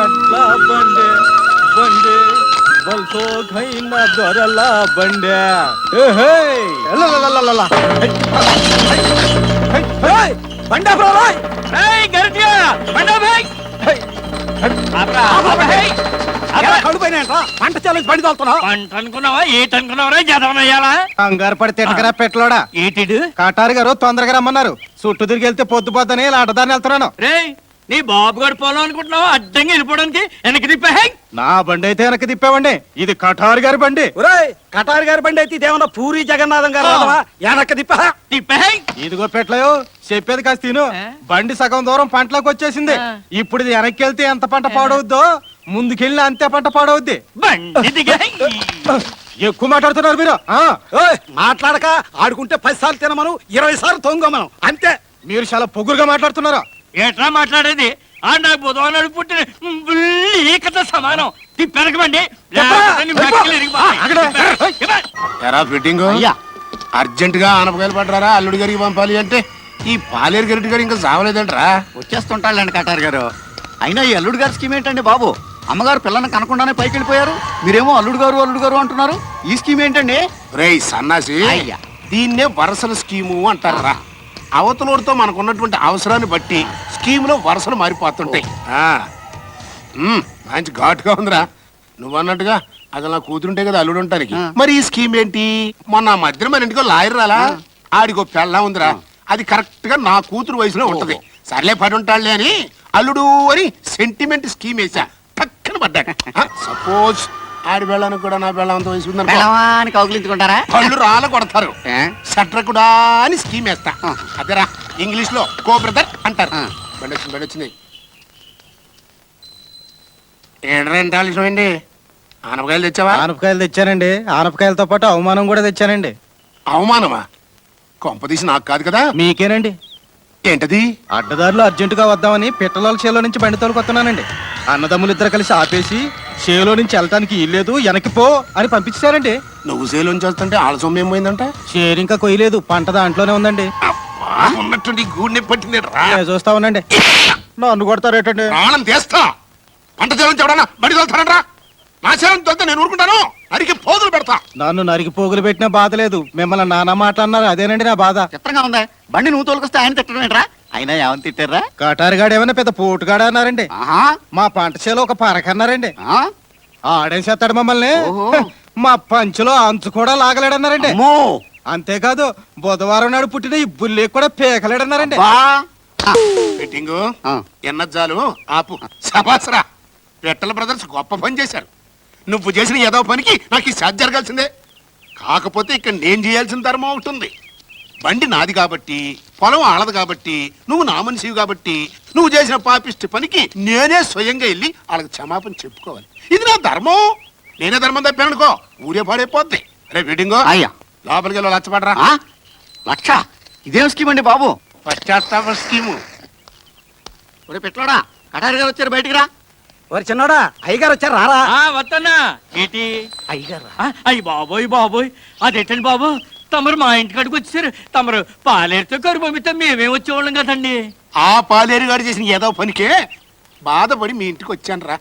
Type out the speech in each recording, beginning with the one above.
ఎట్లా బండే బండే బల్సోఖైన దొరల బండే బండా బ్రోయ్ గర్జియా బండా భాయ్ పంట చాలని బండి తోలుతున్నా పంట అనుకున్నావా ఏటనుకున్నావరా జదవనయ్యాలా కంగారు పడి తిట్టకరా పెట్టలోడా ఏటిడు కాటారు గారు తొందరగా రమ్మన్నారు చుట్టూ తిరిగి వెళ్తే పొద్దుపోద్దని ఇలా అడ్డదాన్ని వెళ్తున్నాను రే నీ బాబు గారు పొలం అనుకుంటున్నావా అడ్డంగా వెళ్ళిపోవడానికి వెనక్కి తిప్పా నా బండి అయితే వెనక్కి తిప్పావండి ఇది కటారు గారి బండి కటారు గారి బండి అయితే ఇదేమన్నా పూరి జగన్నాథం గారు వెనక్కి తిప్పా ఇదిగో పెట్టలేవు చెప్పేది కాస్త తిను బండి సగం దూరం పంటలోకి వచ్చేసింది ఇప్పుడు ఇది వెనక్కి వెళ్తే ఎంత పంట పాడవుద్దో ముందుకెళ్ళి అంతే పంట పాడవుద్ది ఎక్కువ మాట్లాడుతున్నారు మీరు మాట్లాడక ఆడుకుంటే 10 సార్లు తినమను 20 సార్లు తొంగమను అంతే మీరు చాలా పొగురుగా మాట్లాడుతున్నారు ఎట్లా మాట్లాడేది నాకు బుధవారం పుట్టిన కథ సమానం తిప్పెనకమండి అర్జెంట్ గా ఆనపకాయలు పడ్డారా అల్లుడి గారికి పంపాలి అంటే ఈ పాలేరు గరిటి గారు ఇంకా సావలేదంటరా వచ్చేస్తుంటాళ్ళండి కటారు గారు అయినా ఈ అల్లుడు గారి స్కీమ్ ఏంటండి బాబు అమ్మగారు పిల్లని కనకుండానే పైకి వెళ్ళిపోయారు మీరేమో అల్లుడు గారు అంటున్నారు ఈ స్కీమ్ ఏంటండి రేయ్ సన్నాసి దీన్నే వరసల స్కీము అంటారా అవతలతో మనకున్నటువంటి అవసరాన్ని బట్టి స్కీములో వరుసలు మారిపోతుంటాయి మంచి ఘాటుగా ఉందిరా నువ్వు అన్నట్టుగా అది నా కూతురుంటే కదా అల్లుడు ఉంటానికి మరి ఈ స్కీమ్ ఏంటి మొన్న మధ్యన మన ఇంటికో లాయర్ రాలా ఆడికో పెళ్ళ ఉందిరా అది కరెక్ట్ గా నా కూతురు వయసులో ఉంటది సర్లే పడి ఉంటాడులే అని అల్లుడు అని సెంటిమెంట్ స్కీమ్ వేసా పక్కన పడ్డాడు సపోజ్ ఆడి బెళ్ళానికి కూడా నా బెళ్ళంత వయసు ఉందని కౌగులించుకుంటారా కళ్ళు రాళ్ళ కొడతారు షట్ర కూడా అని స్కీమ్ వేస్తా అదేరా ఇంగ్లీష్ లో కో బ్రదర్ అంటారు బండి వచ్చింది ఏంటండి ఆనపకాయలు తెచ్చావా ఆనపకాయలు తెచ్చానండి ఆనపకాయలతో పాటు అవమానం కూడా తెచ్చానండి అవమానమా కొంపదీసి నాకు కాదు కదా మీకేనండి ఏంటది అడ్డదారులు అర్జెంటుగా వద్దామని పిట్టల చేలో నుంచి బండి తోలుకొస్తున్నానండి అన్నదమ్ములు ఇద్దరు కలిసి ఆపేసి చేలో నుంచి వెళ్ళటానికి ఇల్లేదు వెనక్కి పో అని పంపించారండి నువ్వు చేలోంచి వస్తుంటే ఆళ్ళ సొమ్మేం పోయిందంట షేర్ ఇంకా కొయ్యలేదు పంట దాంట్లోనే ఉందండి ఉన్నట్టుండి గూడిని పట్టింది చూస్తా ఉండండి నన్ను కొడతారేటండి ప్రాణం తీస్తా పంట చేలోంచి ఎవడన్నా బడి తోలుతానరా నా చేలం తోలితే నేను ఊరుకుంటాను నరికి పోగులు పెడతా నన్ను నరికి పోగులు పెట్టినా బాధ లేదు మిమ్మల్ని నానా మాట అన్నారు అదేనండి నా బాధ చిత్రంగా ఉందా బండి నువ్వు తోలుకొస్తే ఆయన తిట్టడం అయినా ఏమని తిట్టారా కటారుగాడు ఏమన్నా పెద్ద పోటుగాడు అన్నారండి మా పంట చేలో ఒక పరకన్నారండి ఆడేం చేస్తాడు మమ్మల్ని మా పంచులో అంచు కూడా లాగలేడన్నారండి అంతేకాదు బుధవారం నాడు పుట్టిన ఈ బుల్లి కూడా పేకలేడన్నారండి ఎన్నజాలు ఆపు సబాసరా పెట్టల బ్రదర్స్ గొప్ప పని చేశారు నువ్వు చేసిన ఏదో పనికి నాకు ఈ సాధ్య జరగాల్సిందే కాకపోతే ఇక్కడ నేను చేయాల్సిన ధర్మం ఉంటుంది బండి నాది కాబట్టి పొలం ఆడదు కాబట్టి నువ్వు నా మనిషివి కాబట్టి నువ్వు చేసిన పాపిష్టి పనికి నేనే స్వయంగా వెళ్ళి వాళ్ళకి క్షమాపణ చెప్పుకోవాలి ఇది నా ధర్మం నేనే ధర్మం తప్పానుకో ఊరే పాడైపోద్ది రే వెడ్డింగో అయ్యా లోపలికి వెళ్ళి లక్ష పడరా లక్ష ఇదేం స్కీమ్ అండి బాబు పశ్చాత్తాప స్కీము పెట్టాడా కటారి గారు వచ్చారు బయటికి రా వారి చిన్నోడా అయ్యగారు వచ్చారు రారా వద్దన్నా ఏంటి అయ్యగారు అయ్యి బాబోయ్ అదేటండి బాబు తమరు మా ఇంటికాడికి వచ్చారు తమరు పాలేరుతో కరు పంపిస్తే మేమేం వచ్చేవాళ్ళం కదండి ఆ పాలేరు గారు చేసిన ఏదో పనికే బాధపడి మీ ఇంటికి వచ్చాను రా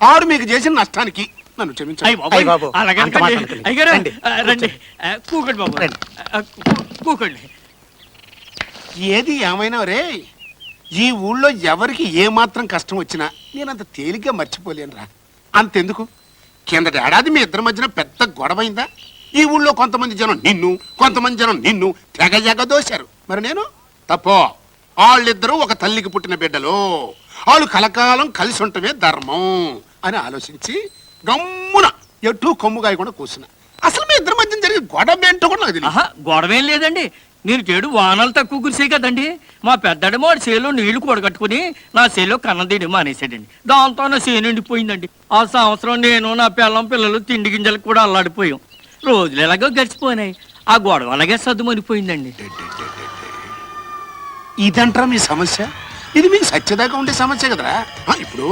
ఆడు మీకు చేసిన నష్టానికి నన్ను క్షమించండి అయ్యగారు రండి కూకండి బాబు కూకండి ఏది ఏమైనా రే ఈ ఊళ్ళో ఎవరికి ఏమాత్రం కష్టం వచ్చినా నేనంత తేలిగ్గా మర్చిపోలేనురా అంతెందుకు కిందటి ఏడాది మీ ఇద్దరి మధ్యన పెద్ద గొడవైందా ఈ ఊళ్ళో కొంతమంది జనం నిన్ను తెగ దోశారు మరి నేను తప్పో వాళ్ళిద్దరూ ఒక తల్లికి పుట్టిన బిడ్డలు వాళ్ళు కలకాలం కలిసి ఉండటమే ధర్మం అని ఆలోచించి గమ్మున ఎటు కొమ్ముగాయ కూడా కూర్చున్నా అసలు మీ ఇద్దరి మధ్య జరిగే గొడవ ఏంటో కూడా నాకు తెలియదు గొడవేం లేదండి నేను చెడు వానలు తక్కువ కురిసాయి కదండి మా పెద్దడమో చేలో నీళ్లు కూడగట్టుకుని నా చేలో కన్నదీయడం మానేసాడండి దాంతో నా చేను ఎండిపోయిందండి ఆ సంవత్సరం నేను నా పిల్లలు తిండి గింజలకు కూడా అల్లాడిపోయాం రోజులు ఎలాగో గడిచిపోయినాయి ఆ గొడవ అలాగే సర్దుమనిపోయిందండి ఇదంటారా మీ సమస్య ఇది మీకు సత్యదాకా ఉండే సమస్య కదరా ఇప్పుడు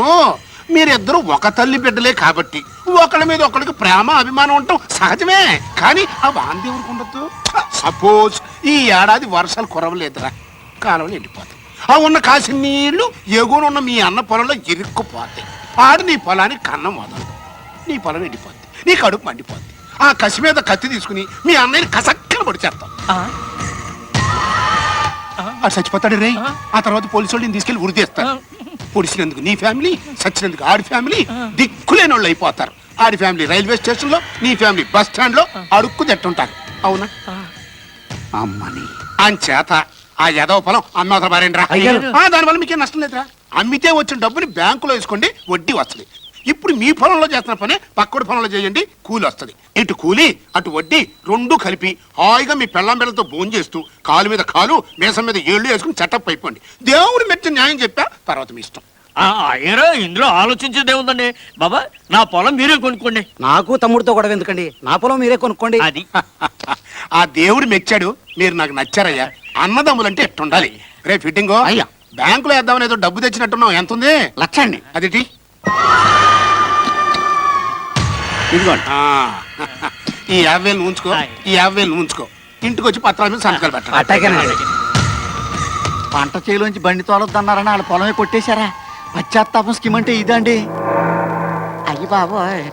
మీరిద్దరూ ఒక తల్లి బిడ్డలే కాబట్టి ఒకళ్ళ మీద ఒకళ్ళకి ప్రేమ అభిమానం ఉండటం సహజమే కానీ ఆ బాంధి ఎవరికి ఉండొద్దు సపోజ్ ఈ ఏడాది వర్షాలు కురవలేదురా కాలంలో ఎండిపోతాయి ఆ ఉన్న కాసిన నీళ్లు ఎగునున్న మీ అన్న పొలంలో ఇరుక్కుపోతాయి. ఆడు నీ పొలానికి కన్నం మొదలదు, నీ పొలం ఎండిపోద్ది, నీ కడుపు మండిపోద్ది. ఆ కసి మీద కత్తి తీసుకుని మీ అన్నయ్యని కసక్కన పొడి చేస్తాం. ఆడు చచ్చిపోతాడు రే. ఆ తర్వాత పోలీసు వాళ్ళు తీసుకెళ్లి ఉరి తీస్తారు. పొడిచినందుకు నీ ఫ్యామిలీ, చచ్చినందుకు ఆడి ఫ్యామిలీ దిక్కులేని వాళ్ళు అయిపోతారు. ఆడి ఫ్యామిలీ రైల్వే స్టేషన్ లో, నీ ఫ్యామిలీ బస్ స్టాండ్ లో అడుక్కు తిట్టుంటారు. అవునా? అమ్మని అంచేత ఆ యదవ పొలం అమ్మవతల బారేంద్రా. దానివల్ల మీకేం నష్టం లేదురా. అమ్మితే వచ్చిన డబ్బుని బ్యాంకులో వేసుకోండి, వడ్డీ వస్తుంది. ఇప్పుడు మీ పొలంలో చేస్తున్న పని పక్కడి పొలంలో చేయండి, కూలి వస్తుంది. ఇటు కూలి అటు వడ్డీ రెండూ కలిపి హాయిగా మీ పెళ్ళాం పిల్లలతో భోజనం చేస్తూ కాలు మీద కాలు మీసం మీద ఏళ్ళు వేసుకుని చెట్టప్ అయిపోండి. దేవుడి మెచ్చిన న్యాయం చెప్పా, తర్వాత మీ ఇష్టం. అయ్యారా, ఇందులో ఆలోచించేది ఏముందండి బాబా? నా పొలం మీరే కొనుక్కోండి. నాకు తమ్ముడితో గొడవ ఎందుకండి, నా పొలం మీరే కొనుక్కోండి. అది ఆ దేవుడు మెచ్చాడు, మీరు నాకు నచ్చారయ్యా. అన్నదమ్ములంటే ఎట్టుండాలి. రే ఫిట్టింగో అయ్యా. బ్యాంకులో వేద్దామని ఏదో డబ్బు తెచ్చినట్టున్నావు. ఎంత ఉంది? 1,00,000 అండి. అదేంటి? ఇదిగోండి. ఈ 50,000 ఉంచుకో, ఈ 50,000 ఉంచుకో. ఇంటికి వచ్చి పత్రాల మీద సంతకాలు పెట్టాలి. అట్టాగేనండి. పంట చేలోంచి బండి తోలొద్దన్నారని వాళ్ళ పొలమే కొట్టేశారా? పశ్చాత్తాపం స్కీమ్ అంటే ఇదండి. అయ్యి బాబోయ్.